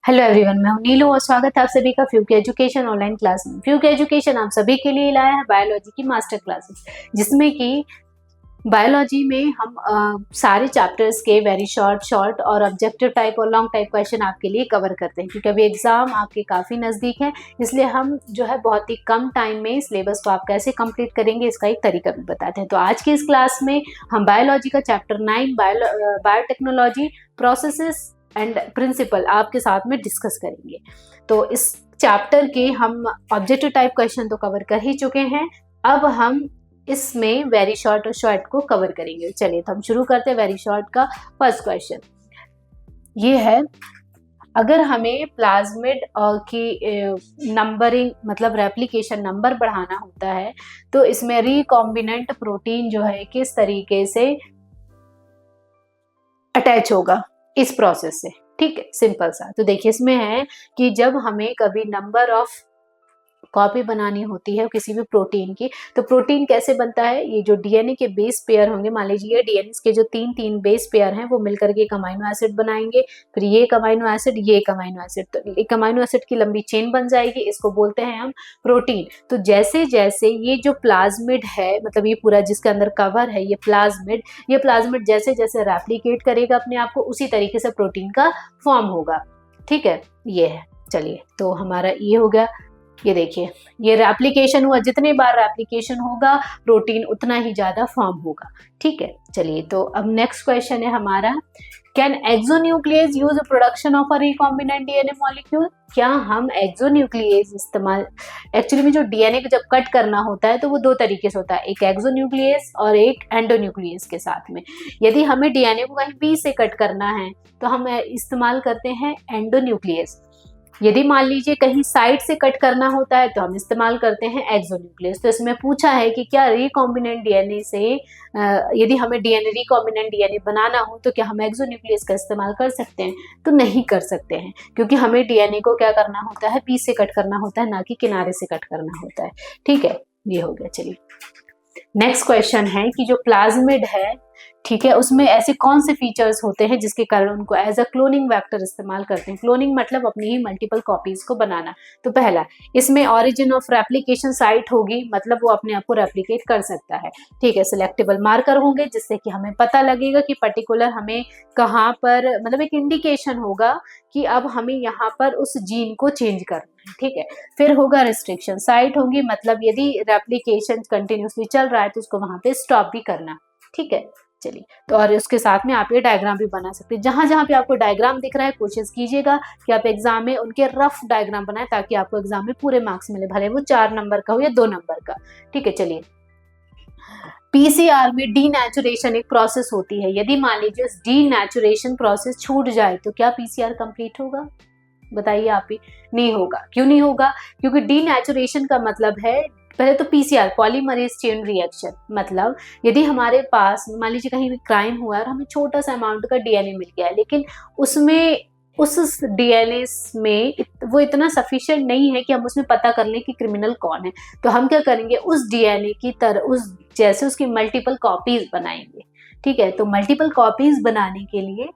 Hello everyone, मैं हूं नीलू और स्वागत है आप सभी का फ्यू के एजुकेशन ऑनलाइन क्लास में। फ्यू के एजुकेशन आप सभी के लिए लाया है बायोलॉजी की मास्टर क्लासेस, जिसमें कि बायोलॉजी में हम सारे चैप्टर्स के वेरी शॉर्ट और ऑब्जेक्टिव टाइप और लॉन्ग टाइप क्वेश्चन आपके लिए कवर करते हैं, क्योंकि अभी एग्जाम आपके काफ़ी नज़दीक है। इसलिए हम जो है बहुत ही कम टाइम में सिलेबस को आप कैसे कंप्लीट करेंगे इसका एक तरीका भी बताते हैं। तो आज की इस क्लास में हम बायोलॉजी का chapter 9 biotechnology processes and principle आपके साथ में डिस्कस करेंगे। तो इस चैप्टर के हम ऑब्जेक्टिव टाइप क्वेश्चन तो कवर कर ही चुके हैं, अब हम इसमें वेरी शॉर्ट और शॉर्ट को कवर करेंगे। चलिए तो हम शुरू करते हैं वेरी शॉर्ट का। फर्स्ट क्वेश्चन ये है, अगर हमें प्लाज्मिड की नंबरिंग मतलब रेप्लिकेशन नंबर बढ़ाना होता है तो इसमें रिकॉम्बिनेंट प्रोटीन जो है किस तरीके से अटैच होगा इस प्रोसेस से। ठीक है, सिंपल सा। तो देखिए इसमें है कि जब हमें कभी नंबर ऑफ कॉपी बनानी होती है किसी भी प्रोटीन की, तो प्रोटीन कैसे बनता है, ये जो डीएनए के बेस पेयर होंगे, मान लीजिए डीएनए के जो तीन बेस पेयर हैं वो मिलकर के एक अमाइनो एसिड बनाएंगे, फिर ये एक अमाइनो एसिड, ये एक अमाइनो एसिड, तो एक अमाइनो एसिड की लंबी चेन बन जाएगी, इसको बोलते हैं हम प्रोटीन। तो जैसे जैसे ये जो प्लाज्मिड है, मतलब ये पूरा जिसके अंदर कवर है ये प्लाज्मिड जैसे जैसे रेप्लिकेट करेगा अपने आप को, उसी तरीके से प्रोटीन का फॉर्म होगा। ठीक है, ये है। चलिए तो हमारा ये हो गया। ये देखिए ये रेप्लिकेशन हुआ, जितने बार रेप्लिकेशन होगा प्रोटीन उतना ही ज्यादा फॉर्म होगा। ठीक है, चलिए तो अब नेक्स्ट क्वेश्चन है हमारा, can exonuclease use production of a recombinant DNA molecule. क्या हम एक्सोन्यूक्लियस इस्तेमाल, एक्चुअली में जो डीएनए को जब कट करना होता है तो वो दो तरीके से होता है, एक एक्सोन्यूक्लियस और एक एंडोन्यूक्लियस के साथ में। यदि हमें डीएनए को कहीं बीच से कट करना है तो हम इस्तेमाल करते हैं एंडोन्यूक्लियस। यदि मान लीजिए कहीं साइड से कट करना होता है तो हम इस्तेमाल करते हैं एक्सोन्यूक्लियस। तो इसमें पूछा है कि क्या रिकॉम्बिनेंट डीएनए से यदि हमें रिकॉम्बिनेंट डीएनए बनाना हो तो क्या हम एक्सोन्यूक्लियस का इस्तेमाल कर सकते हैं, तो नहीं कर सकते हैं, क्योंकि हमें डीएनए को क्या करना होता है, बीच से कट करना होता है, ना कि किनारे से कट करना होता है। ठीक है, ये हो गया। चलिए नेक्स्ट क्वेश्चन है कि जो प्लाज्मिड है, ठीक है, उसमें ऐसे कौन से फीचर्स होते हैं जिसके कारण उनको एज अ क्लोनिंग वेक्टर इस्तेमाल करते हैं। क्लोनिंग मतलब अपनी ही मल्टीपल कॉपीज को बनाना। तो पहला, इसमें ऑरिजिन ऑफ रेप्लिकेशन साइट होगी, मतलब वो अपने आप को रेप्लिकेट कर सकता है। ठीक है, सिलेक्टेबल मार्कर होंगे जिससे कि हमें पता लगेगा कि पर्टिकुलर हमें कहाँ पर, मतलब एक इंडिकेशन होगा कि अब हमें यहाँ पर उस जीन को चेंज करना है। ठीक है, फिर होगा रिस्ट्रिक्शन साइट होंगी, मतलब यदि रेप्लिकेशन कंटिन्यूसली चल रहा है तो उसको वहां पे स्टॉप भी करना। ठीक है, चलिए तो और उसके साथ में आप ये डायग्राम भी बना सकते हैं। जहां जहां पे आपको डायग्राम दिख रहा है कोशिश कीजिएगा कि आप एग्जाम में उनके रफ डायग्राम बनाएं, ताकि आपको एग्जाम में पूरे मार्क्स मिले, भले वो 4 नंबर का हो या 2 नंबर का। ठीक है, चलिए पीसीआर में डीनेचुरेशन एक प्रोसेस होती है, यदि मान लीजिए उस डीनेचुरेशन प्रोसेस छूट जाए तो क्या पीसीआर कंप्लीट होगा, बताइए आप ही। नहीं होगा। क्यों नहीं होगा, क्योंकि डीनेचुरेशन का मतलब है, पहले तो पीसीआर पॉलीमरेज चेन रिएक्शन, मतलब यदि हमारे पास मान लीजिए कहीं भी क्राइम हुआ है और हमें छोटा सा अमाउंट का डीएनए मिल गया है, लेकिन उसमें उस डीएनए में वो इतना सफिशिएंट नहीं है कि हम उसमें पता कर लें कि क्रिमिनल कौन है, तो हम क्या करेंगे, उस डीएनए की तरह उस जैसे उसकी मल्टीपल कॉपीज बनाएंगे। ठीक है, तो मल्टीपल कॉपीज बनाने के लिए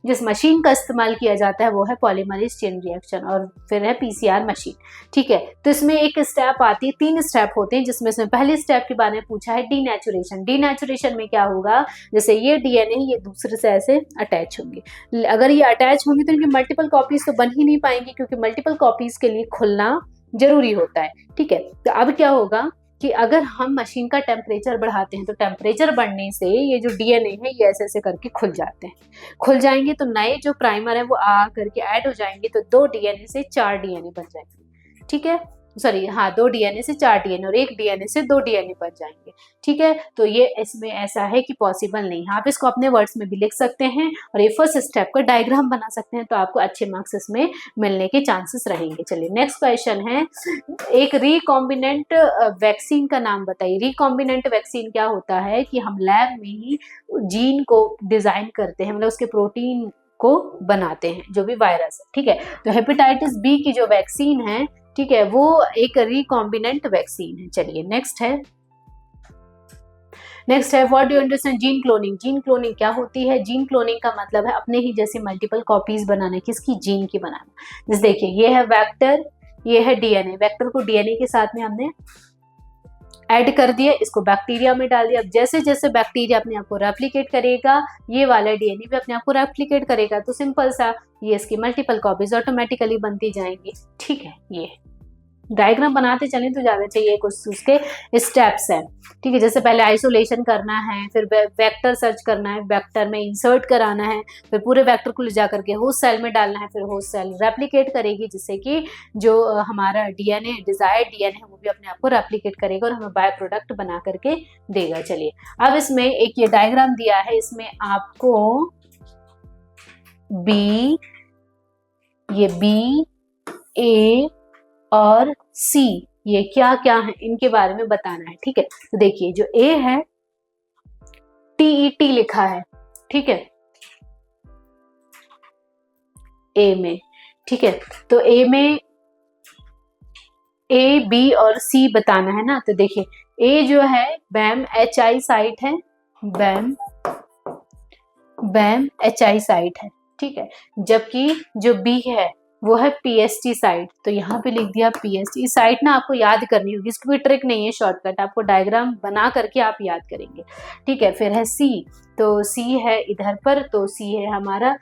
जिस मशीन का इस्तेमाल किया जाता है वो है पॉलीमरेज चेन रिएक्शन, और फिर है पीसीआर मशीन। ठीक है, तो इसमें एक स्टेप आती है, 3 स्टेप होते हैं, जिसमें से पहले स्टेप के बारे में पूछा है डीनेचुरेशन। डीनेचुरेशन में क्या होगा, जैसे ये डीएनए ये दूसरे से ऐसे अटैच होंगे, अगर ये अटैच होंगे तो इनकी मल्टीपल कॉपीज तो बन ही नहीं पाएंगी, क्योंकि मल्टीपल कॉपीज के लिए खुलना जरूरी होता है। ठीक है, तो अब क्या होगा कि अगर हम मशीन का टेम्परेचर बढ़ाते हैं तो टेम्परेचर बढ़ने से ये जो डीएनए है ये ऐसे ऐसे करके खुल जाते हैं। खुल जाएंगे तो नए जो प्राइमर है वो आ करके ऐड हो जाएंगे, तो 2 डीएनए से 4 डीएनए बन जाएंगे। ठीक है, सॉरी हाँ, 2 डीएनए से 4 डीएनए और 1 डीएनए से 2 डीएनए बन जाएंगे। ठीक है, तो ये इसमें ऐसा है कि पॉसिबल नहीं है। आप इसको अपने वर्ड्स में भी लिख सकते हैं और ये फर्स्ट स्टेप का डायग्राम बना सकते हैं, तो आपको अच्छे मार्क्स इसमें मिलने के चांसेस रहेंगे। चलिए नेक्स्ट क्वेश्चन है, एक रिकॉम्बिनेंट वैक्सीन का नाम बताइए। रिकॉम्बिनेंट वैक्सीन क्या होता है कि हम लैब में ही जीन को डिजाइन करते हैं, मतलब उसके प्रोटीन को बनाते हैं, जो भी वायरस है। ठीक है, तो हेपेटाइटिस बी की जो वैक्सीन है, ठीक है, वो एक रिकॉम्बिनेंट वैक्सीन है। चलिए नेक्स्ट है, नेक्स्ट है what do you understand gene cloning. Gene cloning क्या होती है? जीन क्लोनिंग का मतलब है अपने ही जैसे मल्टीपल कॉपीज बनाना, किसकी? जीन की बनाना। जैसे देखिए ये है वेक्टर, ये है डीएनए। वेक्टर को डीएनए के साथ में हमने ऐड कर दिया, इसको बैक्टीरिया में डाल दिया। अब जैसे जैसे बैक्टीरिया अपने आप को रेप्लिकेट करेगा, ये वाला डीएनए भी अपने आप को रेप्लिकेट करेगा। तो सिंपल सा ये इसकी मल्टीपल कॉपीज ऑटोमेटिकली बनती जाएंगी। ठीक है, ये डायग्राम बनाते चलें तो ज्यादा चाहिए, कुछ उसके स्टेप्स हैं। ठीक है, जैसे पहले आइसोलेशन करना है, फिर वेक्टर सर्च करना है, वेक्टर में इंसर्ट कराना है, फिर पूरे वेक्टर को ले जा करके होस्ट सेल में डालना है, फिर होस्ट सेल रेप्लिकेट करेगी जिससे कि जो हमारा डीएनए, डिजायर्ड डीएनए है, वो भी अपने आप को रेप्लिकेट करेगा और हमें बाय प्रोडक्ट बना करके देगा। चलिए अब इसमें एक ये डायग्राम दिया है, इसमें आपको बी ए और सी ये क्या क्या है इनके बारे में बताना है। ठीक है, तो देखिए जो ए है TET लिखा है। ठीक है, ए में। ठीक है, तो ए में A, B और C बताना है ना। तो देखिए A जो है BAM HI साइट है, BAM HI साइट है। ठीक है, जबकि जो B है वो है PST साइट। तो यहाँ पे लिख दिया PST साइट ना, आपको याद करनी होगी, इसकी कोई ट्रिक नहीं है, शॉर्टकट आपको डायग्राम बना करके आप याद करेंगे। ठीक है, फिर है C, तो C है इधर पर, तो C है हमारा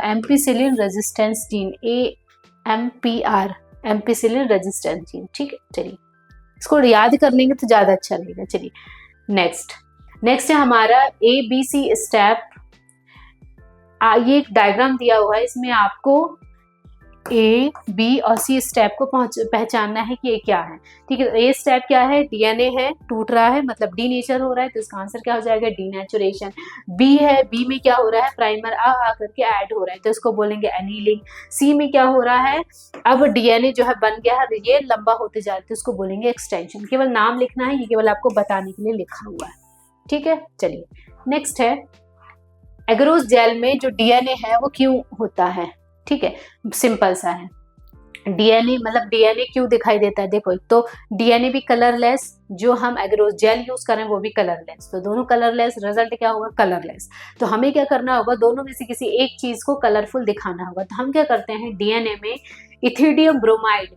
ampicillin resistance gene, AMPR ampicillin resistance gene. ठीक है, चलिए इसको याद कर लेंगे तो ज्यादा अच्छा रहेगा। चलिए नेक्स्ट है हमारा ABC स्टेप। ये एक डायग्राम दिया हुआ है, इसमें आपको A, B और C स्टेप को पहचानना है कि ये क्या है। ठीक है, तो A स्टेप क्या है? डीएनए है, टूट रहा है, मतलब डीनेचर हो रहा है, तो इसका आंसर क्या हो जाएगा? डीनेचुरेशन। B है, B में क्या हो रहा है? प्राइमर आ करके ऐड हो रहा है, तो इसको बोलेंगे एनीलिंग। C में क्या हो रहा है? अब डीएनए जो है बन गया है, ये लंबा होते जा रहा है, तो इसको बोलेंगे एक्सटेंशन। केवल नाम लिखना है, ये केवल आपको बताने के लिए लिखा हुआ है। ठीक है, चलिए नेक्स्ट है एगरोस जेल में जो डीएनए है वो क्यों होता है? ठीक है, सिंपल सा है। डीएनए मतलब डीएनए क्यों दिखाई देता है? देखो, तो डीएनए भी कलरलेस, जो हम एग्रोस जेल यूज करें वो भी कलरलेस, तो दोनों कलरलेस, रिजल्ट क्या होगा? कलरलेस। तो हमें क्या करना होगा? दोनों में से किसी एक चीज को कलरफुल दिखाना होगा। तो हम क्या करते हैं, डीएनए में इथिडियम ब्रोमाइड,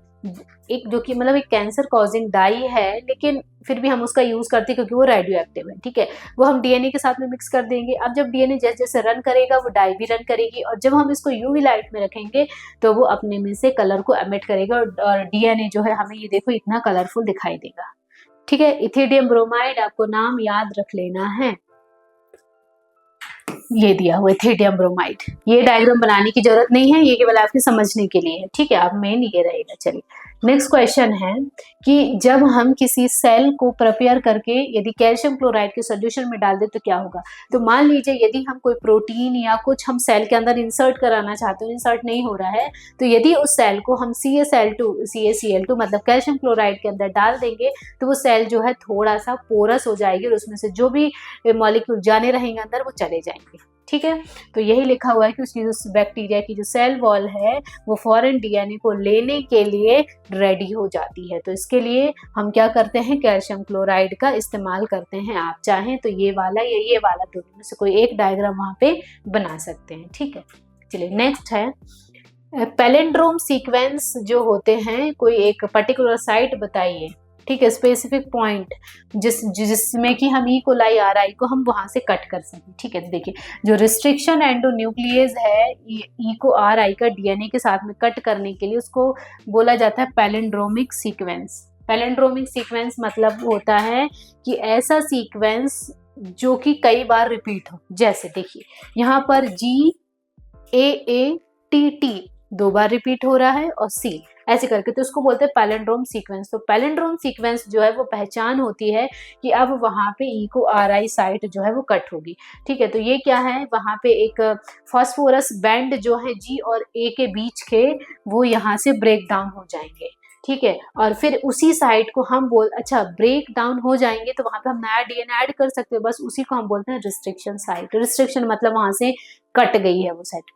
एक जो कि मतलब एक कैंसर कॉजिंग डाई है, लेकिन फिर भी हम उसका यूज करते हैं क्योंकि वो रेडियो एक्टिव है। ठीक है, वो हम डीएनए के साथ में मिक्स कर देंगे। अब जब डीएनए जैसे जैसे रन करेगा वो डाई भी रन करेगी, और जब हम इसको यूवी लाइट में रखेंगे तो वो अपने में से कलर को एमिट करेगा, और डीएनए जो है हमें ये देखो इतना कलरफुल दिखाई देगा। ठीक है, इथिडियम ब्रोमाइड आपको नाम याद रख लेना है, ये दिया हुआ इथिडियम ब्रोमाइड। ये डायग्राम बनाने की जरूरत नहीं है, ये केवल आपके समझने के लिए है। ठीक है, अब मेन ये रहेगा। चलिए नेक्स्ट क्वेश्चन है कि जब हम किसी सेल को प्रिपेयर करके यदि कैल्शियम क्लोराइड के सोल्यूशन में डाल दे तो क्या होगा? तो मान लीजिए यदि हम कोई प्रोटीन या कुछ हम सेल के अंदर इंसर्ट कराना चाहते हैं, इंसर्ट नहीं हो रहा है, तो यदि उस सेल को हम CaCl2 मतलब कैल्शियम क्लोराइड के अंदर डाल देंगे तो वो सेल जो है थोड़ा सा पोरस हो जाएगी, और उसमें से जो भी मॉलिक्यूल जाने रहेंगे अंदर वो चले जाएंगे। ठीक है, तो यही लिखा हुआ है कि उसकी जो बैक्टीरिया की जो सेल वॉल है वो फॉरेन डीएनए को लेने के लिए रेडी हो जाती है। तो इसके लिए हम क्या करते हैं? कैल्शियम क्लोराइड का इस्तेमाल करते हैं। आप चाहें तो ये वाला या ये वाला, दोनों में से कोई एक डायग्राम वहां पे बना सकते हैं। ठीक है, चलिए नेक्स्ट है पैलिंड्रोम सीक्वेंस जो होते हैं, कोई एक पर्टिकुलर साइट बताइए। ठीक है, स्पेसिफिक पॉइंट जिसमें कि हम ई कोलाई RI को हम वहां से कट कर सकें। ठीक है, तो देखिए जो रिस्ट्रिक्शन एंडोन्यूक्लियस है, ई को RI का डीएनए के साथ में कट करने के लिए उसको बोला जाता है पैलिंड्रोमिक सीक्वेंस। पैलिंड्रोमिक सीक्वेंस मतलब होता है कि ऐसा सीक्वेंस जो कि कई बार रिपीट हो। जैसे देखिए यहाँ पर GAATT 2 बार रिपीट हो रहा है, और C ऐसे करके, तो उसको बोलते हैं पैलिंड्रोम सीक्वेंस। तो पैलिंड्रोम सीक्वेंस जो है वो पहचान होती है कि अब वहां पे ई को RI साइट जो है वो कट होगी। ठीक है, तो ये क्या है? वहां पे एक फास्फोरस बैंड जो है G और A के बीच के, वो यहाँ से ब्रेक डाउन हो जाएंगे। ठीक है, और फिर उसी साइट को हम अच्छा ब्रेक डाउन हो जाएंगे तो वहां पे हम नया डीएनए ऐड कर सकते हैं, बस उसी को हम बोलते हैं रिस्ट्रिक्शन साइट। रिस्ट्रिक्शन मतलब वहां से कट गई है वो साइट।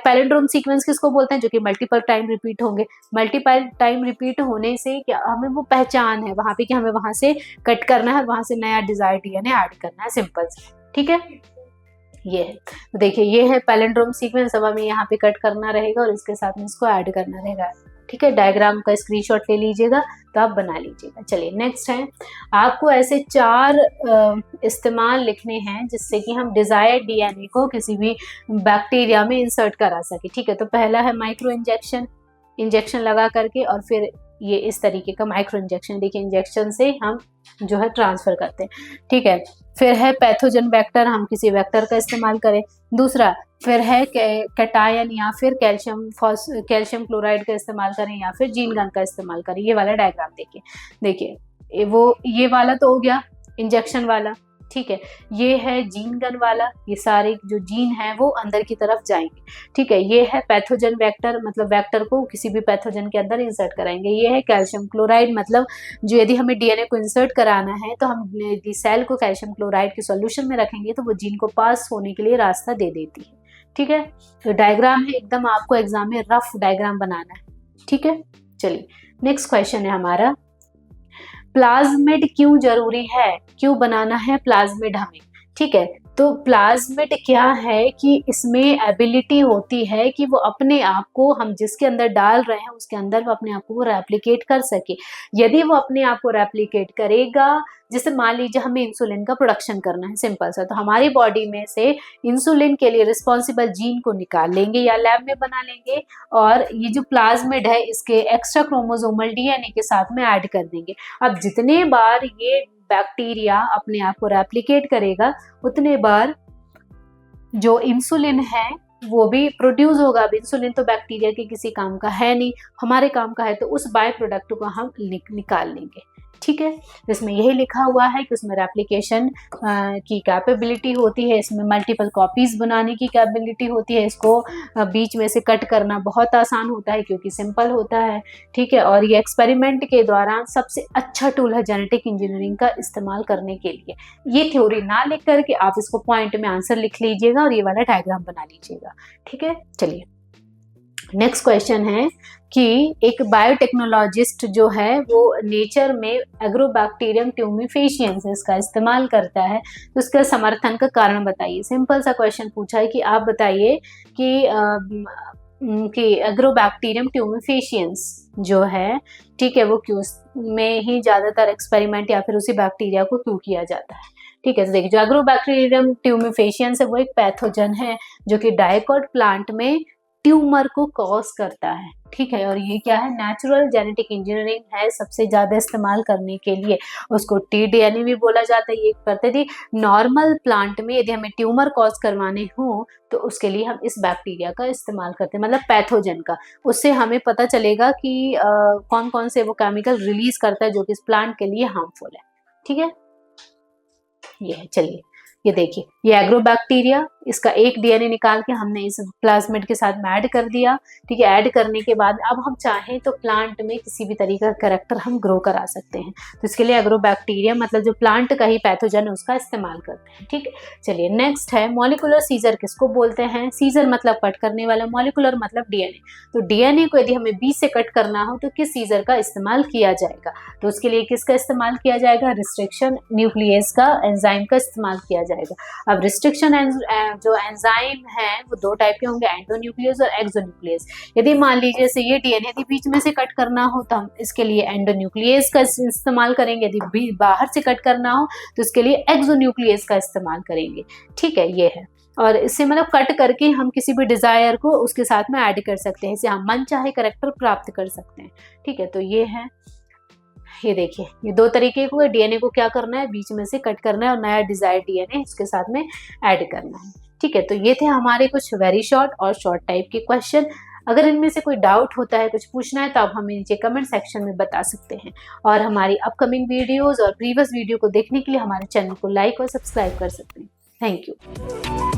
पैलिंड्रोम सीक्वेंस किसको बोलते हैं, जो कि मल्टीपल टाइम रिपीट होंगे। मल्टीपल टाइम रिपीट होने से क्या हमें वो पहचान है वहां पे कि हमें वहां से कट करना है, वहां से नया डिजायर्ड डीएनए ऐड करना है, सिंपल सा, ठीक है। ये है, तो देखिए ये है पैलिंड्रोम सीक्वेंस। अब हमें यहाँ पे कट करना रहेगा और इसके साथ में इसको ऐड करना रहेगा, ठीक है। डायग्राम का स्क्रीनशॉट ले लीजिएगा तो आप बना लीजिएगा। चलिए नेक्स्ट है, आपको ऐसे 4 इस्तेमाल लिखने हैं जिससे कि हम डिजायर्ड डीएनए को किसी भी बैक्टीरिया में इंसर्ट करा सके, ठीक है। तो पहला है माइक्रो इंजेक्शन लगा करके, और फिर ये इस तरीके का माइक्रो इंजेक्शन, देखिए इंजेक्शन से हम जो है ट्रांसफर करते हैं, ठीक है। फिर है पैथोजन वेक्टर, हम किसी वेक्टर का इस्तेमाल करें। दूसरा फिर है कैटायन या फिर कैल्शियम क्लोराइड का इस्तेमाल करें या फिर जीन गन का इस्तेमाल करें। ये वाला डायग्राम देखिए वो ये वाला तो हो गया इंजेक्शन वाला, ठीक है। ये है जीन गन वाला, ये सारे जो जीन है वो अंदर की तरफ जाएंगे, ठीक है। ये है पैथोजन वेक्टर, मतलब वेक्टर को किसी भी पैथोजन के अंदर इंसर्ट कराएंगे। ये है कैल्शियम क्लोराइड, मतलब जो यदि हमें डीएनए को इंसर्ट कराना है तो हम यदि सेल को कैल्शियम क्लोराइड के सॉल्यूशन में रखेंगे तो वो जीन को पास होने के लिए रास्ता दे देती है, ठीक है। तो डायग्राम है एकदम, आपको एग्जाम में रफ डायग्राम बनाना है, ठीक है। चलिए नेक्स्ट क्वेश्चन है हमारा, प्लाज्मिड क्यों जरूरी है, क्यों बनाना है प्लाज्मिड हमें, ठीक है। तो प्लाज्मिड क्या है कि इसमें एबिलिटी होती है कि वो अपने आप को, हम जिसके अंदर डाल रहे हैं उसके अंदर वो अपने आप को रेप्लिकेट कर सके। यदि वो अपने आप को रेप्लिकेट करेगा, जैसे मान लीजिए हमें इंसुलिन का प्रोडक्शन करना है, सिंपल सा, तो हमारी बॉडी में से इंसुलिन के लिए रिस्पॉन्सिबल जीन को निकाल लेंगे या लैब में बना लेंगे, और ये जो प्लाज्मिड है इसके एक्स्ट्रा क्रोमोसोमल डीएनए के साथ में ऐड कर देंगे। अब जितने बार ये बैक्टीरिया अपने आप को रेप्लिकेट करेगा उतने बार जो इंसुलिन है वो भी प्रोड्यूस होगा। अब इंसुलिन तो बैक्टीरिया के किसी काम का है नहीं, हमारे काम का है, तो उस बाय प्रोडक्ट को हम निकाल लेंगे, ठीक है। इसमें यही लिखा हुआ है कि उसमें रेप्लिकेशन की कैपेबिलिटी होती है, इसमें मल्टीपल कॉपीज बनाने की कैपेबिलिटी होती है, इसको बीच में से कट करना बहुत आसान होता है क्योंकि सिंपल होता है, ठीक है। और ये एक्सपेरिमेंट के दौरान सबसे अच्छा टूल है जेनेटिक इंजीनियरिंग का इस्तेमाल करने के लिए। ये थ्योरी ना लिख करके आप इसको पॉइंट में आंसर लिख लीजिएगा और ये वाला डायग्राम बना लीजिएगा, ठीक है। चलिए नेक्स्ट क्वेश्चन है कि एक बायोटेक्नोलॉजिस्ट जो है वो नेचर में एग्रोबैक्टीरियम ट्यूमिफेशियंस का इस्तेमाल करता है, तो उसका समर्थन का कारण बताइए। सिंपल सा क्वेश्चन पूछा है कि आप बताइए कि एग्रोबैक्टीरियम ट्यूमिफेशियंस जो है, ठीक है, वो क्यों में ही ज़्यादातर एक्सपेरिमेंट या फिर उसी बैक्टीरिया को क्यों किया जाता है, ठीक है। तो देखिए जो एग्रोबैक्टीरियम ट्यूमिफेशियंस है वो एक पैथोजन है जो कि डाइकोट प्लांट में ट्यूमर को कॉज करता है, ठीक है। और ये क्या है, नेचुरल जेनेटिक इंजीनियरिंग है सबसे ज्यादा इस्तेमाल करने के लिए। उसको टीडीएनए भी बोला जाता है। ये करते थे नॉर्मल प्लांट में यदि हमें ट्यूमर कॉज करवाने हो तो उसके लिए हम इस बैक्टीरिया का इस्तेमाल करते हैं, मतलब पैथोजन का। उससे हमें पता चलेगा कि कौन कौन से वो केमिकल रिलीज करता है जो कि इस प्लांट के लिए हार्मफुल है, ठीक है। ये है, चलिए ये देखिए ये एग्रोबैक्टीरिया, इसका एक डीएनए निकाल के हमने इस प्लाज्मिड के साथ में ऐड कर दिया, ठीक है। ऐड करने के बाद अब हम चाहें तो प्लांट में किसी भी तरीके का कैरेक्टर हम ग्रो करा सकते हैं, तो इसके लिए एग्रोबैक्टीरिया मतलब जो प्लांट का ही पैथोजन है उसका इस्तेमाल करते हैं, ठीक है। चलिए नेक्स्ट है मॉलिक्यूलर सीजर किसको बोलते हैं। सीजर मतलब कट करने वाला, मॉलिक्यूलर मतलब डीएनए। तो डीएनए को यदि हमें बीच से कट करना हो तो किस सीजर का इस्तेमाल किया जाएगा, तो उसके लिए किसका इस्तेमाल किया जाएगा, रिस्ट्रिक्शन न्यूक्लियस का एंजाइम का इस्तेमाल किया जाएगा। अब रिस्ट्रिक्शन जो एंजाइम है वो 2 टाइप के होंगे, एंडोन्यूक्लियस और एक्सोन्यूक्लियस। यदि मान लीजिए से ये डीएनए यदि बीच में से कट करना हो तो हम इसके लिए एंडोन्यूक्लियस का इस्तेमाल करेंगे, यदि बाहर से कट करना हो तो इसके लिए एक्सोन्यूक्लियस का इस्तेमाल करेंगे, ठीक है। ये है, और इससे मतलब कट करके हम किसी भी डिजायर को उसके साथ में ऐड कर सकते हैं, इससे हम मन चाहे कैरेक्टर प्राप्त कर सकते हैं, ठीक है। तो ये है, ये देखिए ये 2 तरीके को, डीएनए को क्या करना है, बीच में से कट करना है और नया डिजायर्ड डीएनए इसके साथ में ऐड करना है, ठीक है। तो ये थे हमारे कुछ वेरी शॉर्ट और शॉर्ट टाइप के क्वेश्चन। अगर इनमें से कोई डाउट होता है, कुछ पूछना है, तो आप हमें नीचे कमेंट सेक्शन में बता सकते हैं। और हमारी अपकमिंग वीडियोस और प्रीवियस वीडियो को देखने के लिए हमारे चैनल को लाइक और सब्सक्राइब कर सकते हैं। Thank you.